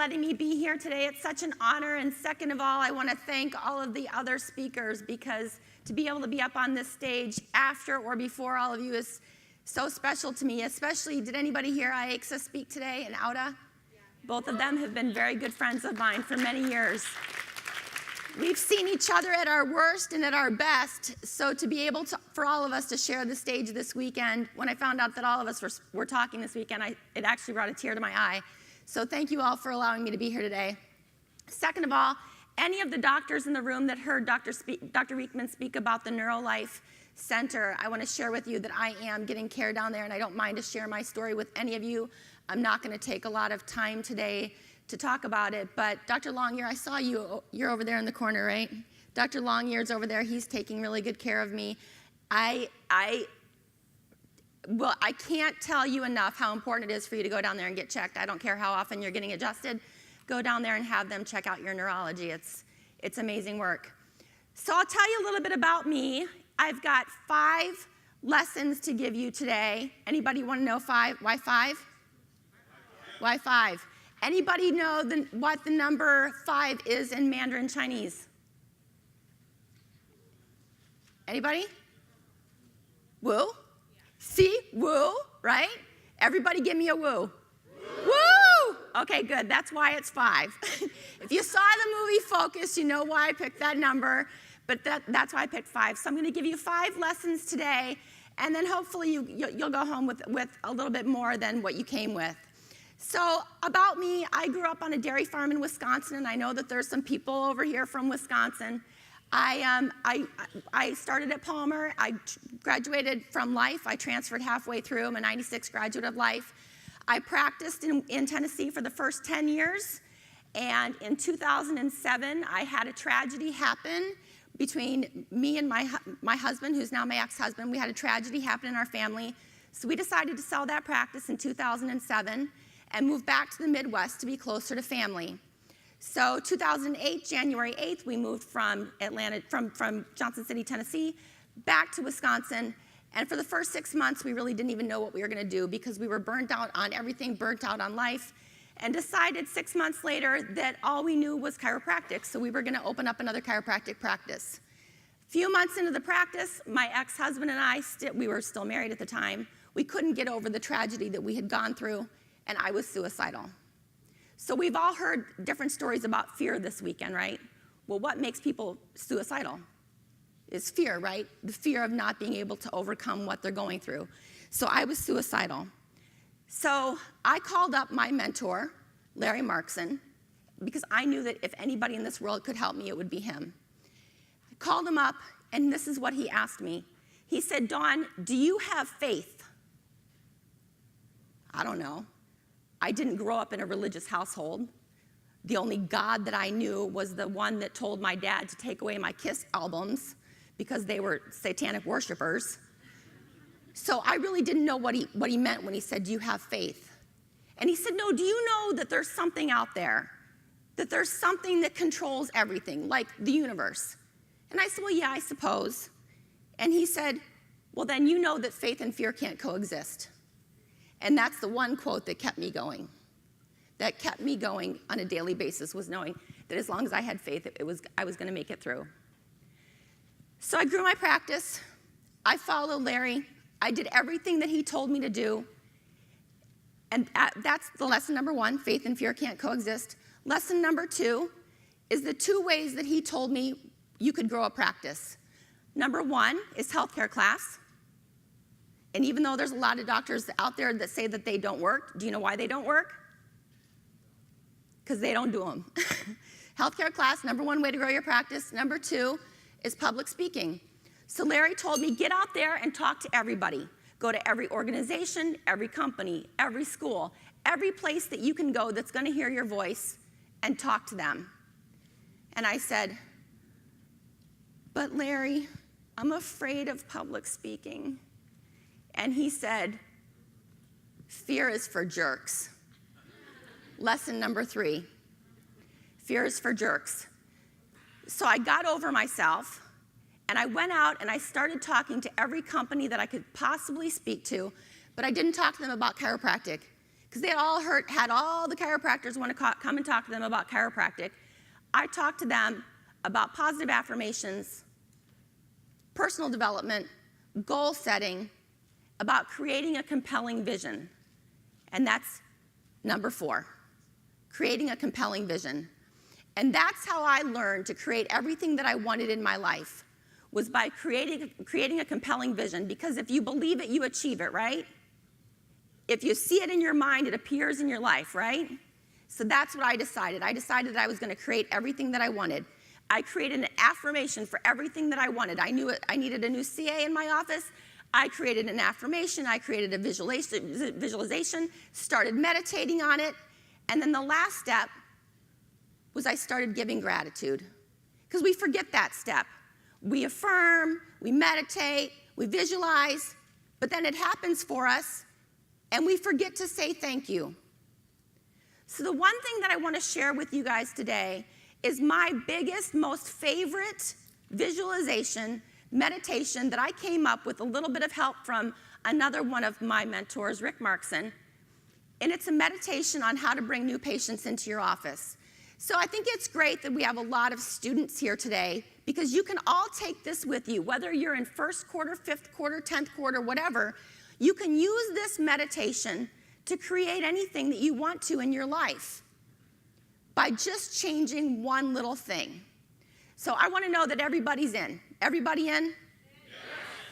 letting me be here today. It's such an honor. And second of all, I want to thank all of the other speakers, because to be able to be up on this stage after or before all of you is so special to me. Especially, did anybody hear Aixa speak today and Auda? Both of them have been very good friends of mine for many years. We've seen each other at our worst and at our best, so to be able to, for all of us to share the stage this weekend, when I found out that all of us were talking this weekend, it actually brought a tear to my eye. So thank you all for allowing me to be here today. Second of all, any of the doctors in the room that heard Dr. Reekman speak about the NeuroLife Center, I want to share with you that I am getting care down there, and I don't mind to share my story with any of you. I'm not going to take a lot of time today to talk about it, but Dr. Longyear, I saw you. You're over there in the corner, right? Dr. Longyear's over there. He's taking really good care of me. I can't tell you enough how important it is for you to go down there and get checked. I don't care how often you're getting adjusted. Go down there and have them check out your neurology. It's amazing work. So I'll tell you a little bit about me. I've got 5 lessons to give you today. Anybody want to know 5? Why 5? Why 5? Anybody know what the number 5 is in Mandarin Chinese? Anybody? Wu? See? Wu, right? Everybody give me a woo. Woo! Okay, good. That's why it's 5. If you saw the movie Focus, you know why I picked that number, but that's why I picked 5. So I'm going to give you 5 lessons today, and then hopefully you'll go home with a little bit more than what you came with. So about me, I grew up on a dairy farm in Wisconsin, and I know that there's some people over here from Wisconsin. I started at Palmer. I graduated from Life. I transferred halfway through. I'm a 96 graduate of Life. I practiced in Tennessee for the first 10 years, and in 2007, I had a tragedy happen between me and my husband, who's now my ex-husband. We had a tragedy happen in our family, so we decided to sell that practice in 2007 and move back to the Midwest to be closer to family. So 2008, January 8th, we moved from Johnson City, Tennessee, back to Wisconsin. And for the first 6 months, we really didn't even know what we were going to do, because we were burnt out on everything, burnt out on life, and decided 6 months later that all we knew was chiropractic. So we were going to open up another chiropractic practice. A few months into the practice, my ex-husband and I, we were still married at the time, we couldn't get over the tragedy that we had gone through, and I was suicidal. So we've all heard different stories about fear this weekend, right? Well, what makes people suicidal is fear, right? The fear of not being able to overcome what they're going through. So I was suicidal. So I called up my mentor, Larry Markson, because I knew that if anybody in this world could help me, it would be him. I called him up, and this is what he asked me. He said, "Dawn, do you have faith?" I don't know. I didn't grow up in a religious household. The only God that I knew was the one that told my dad to take away my Kiss albums because they were satanic worshipers. So I really didn't know what he meant when he said, "Do you have faith?" And he said, "No, do you know that there's something out there? That there's something that controls everything, like the universe?" And I said, "Well, yeah, I suppose." And he said, "Well, then you know that faith and fear can't coexist." And that's the one quote that kept me going. That kept me going on a daily basis, was knowing that as long as I had faith, I was going to make it through. So I grew my practice. I followed Larry. I did everything that he told me to do. And that's the lesson number 1, faith and fear can't coexist. Lesson number 2 is the 2 ways that he told me you could grow a practice. Number 1 is healthcare class. And even though there's a lot of doctors out there that say that they don't work, do you know why they don't work? Because they don't do them. Healthcare class, number 1 way to grow your practice. Number 2 is public speaking. So Larry told me, get out there and talk to everybody. Go to every organization, every company, every school, every place that you can go that's going to hear your voice, and talk to them. And I said, "But Larry, I'm afraid of public speaking." And he said, "Fear is for jerks." Lesson number 3, fear is for jerks. So I got over myself, and I went out and I started talking to every company that I could possibly speak to, but I didn't talk to them about chiropractic, because they had all the chiropractors want to come and talk to them about chiropractic. I talked to them about positive affirmations, personal development, goal setting, about creating a compelling vision. And that's number 4, creating a compelling vision. And that's how I learned to create everything that I wanted in my life, was by creating a compelling vision. Because if you believe it, you achieve it, right? If you see it in your mind, it appears in your life, right? So that's what I decided. I decided that I was going to create everything that I wanted. I created an affirmation for everything that I wanted. I knew I needed a new CA in my office. I created an affirmation. I created a visualization, started meditating on it. And then the last step was I started giving gratitude. Because we forget that step. We affirm, we meditate, we visualize, but then it happens for us, and we forget to say thank you. So the one thing that I want to share with you guys today is my biggest, most favorite visualization, meditation that I came up with a little bit of help from another one of my mentors, Rick Markson. And it's a meditation on how to bring new patients into your office. So I think it's great that we have a lot of students here today, because you can all take this with you, whether you're in first quarter, fifth quarter, 10th quarter, whatever. You can use this meditation to create anything that you want to in your life by just changing one little thing. So I want to know that everybody's in. Everybody in? Yes.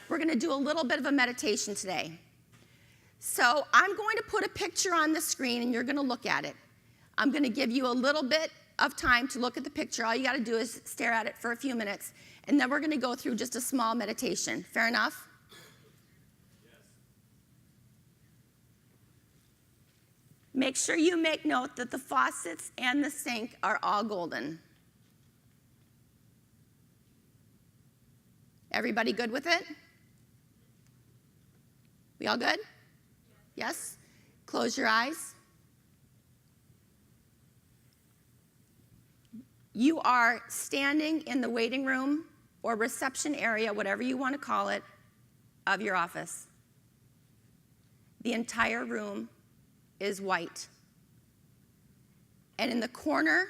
We're going to do a little bit of a meditation today. So I'm going to put a picture on the screen, and you're going to look at it. I'm going to give you a little bit of time to look at the picture. All you got to do is stare at it for a few minutes, and then we're going to go through just a small meditation. Fair enough? Yes. Make sure you make note that the faucets and the sink are all golden. Everybody good with it? We all good? Yes? Close your eyes. You are standing in the waiting room or reception area, whatever you want to call it, of your office. The entire room is white. And in the corner,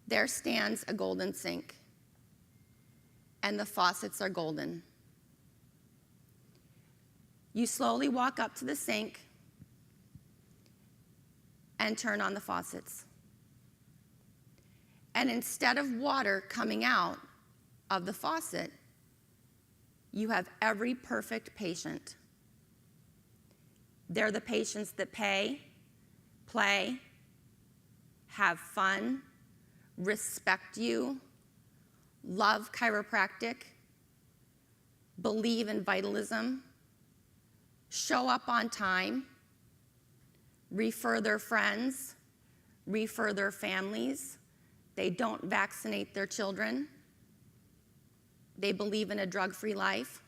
there stands a golden sink. And the faucets are golden. You slowly walk up to the sink and turn on the faucets. And instead of water coming out of the faucet, you have every perfect patient. They're the patients that pay, play, have fun, respect you, love chiropractic, believe in vitalism, show up on time, refer their friends, refer their families. They don't vaccinate their children. They believe in a drug-free life.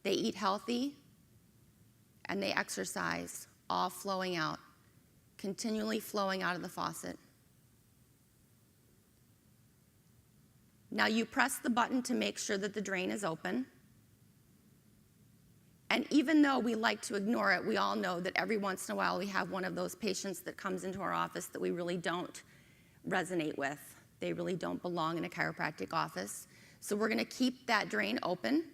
They eat healthy, and they exercise, all flowing out, continually flowing out of the faucet. Now you press the button to make sure that the drain is open. And even though we like to ignore it, we all know that every once in a while we have one of those patients that comes into our office that we really don't resonate with. They really don't belong in a chiropractic office. So we're going to keep that drain open.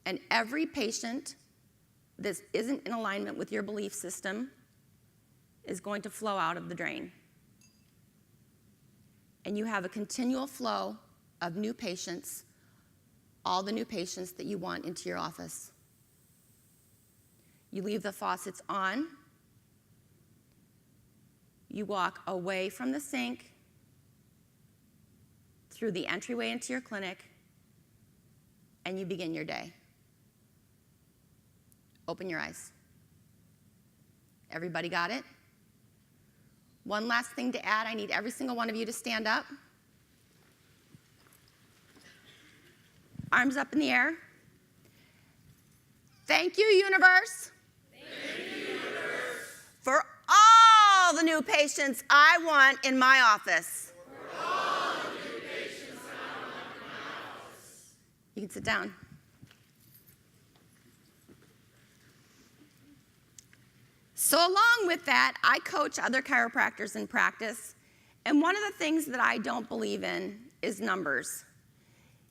And every patient that isn't in alignment with your belief system is going to flow out of the drain. And you have a continual flow of new patients, all the new patients that you want into your office. You leave the faucets on. You walk away from the sink, through the entryway into your clinic, and you begin your day. Open your eyes. Everybody got it? One last thing to add, I need every single one of you to stand up. Arms up in the air. Thank you, universe. Thank you, universe. For all the new patients I want in my office. For all the new patients I want in my office. You can sit down. So along with that, I coach other chiropractors in practice, and one of the things that I don't believe in is numbers.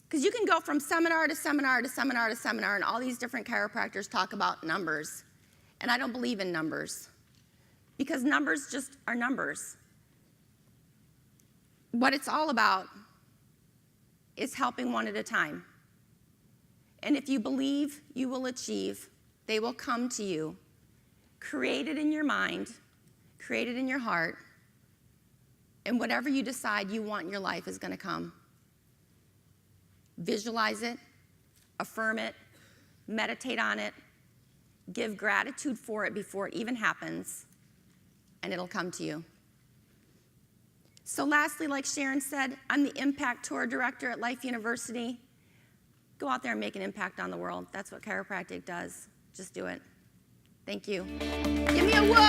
Because you can go from seminar to seminar to seminar to seminar, and all these different chiropractors talk about numbers. And I don't believe in numbers, because numbers just are numbers. What it's all about is helping one at a time. And if you believe you will achieve, they will come to you. Create it in your mind, create it in your heart, and whatever you decide you want in your life is going to come. Visualize it, affirm it, meditate on it, give gratitude for it before it even happens, and it'll come to you. So lastly, like Sharon said, I'm the Impact Tour Director at Life University. Go out there and make an impact on the world. That's what chiropractic does. Just do it. Thank you. Give me a whoa!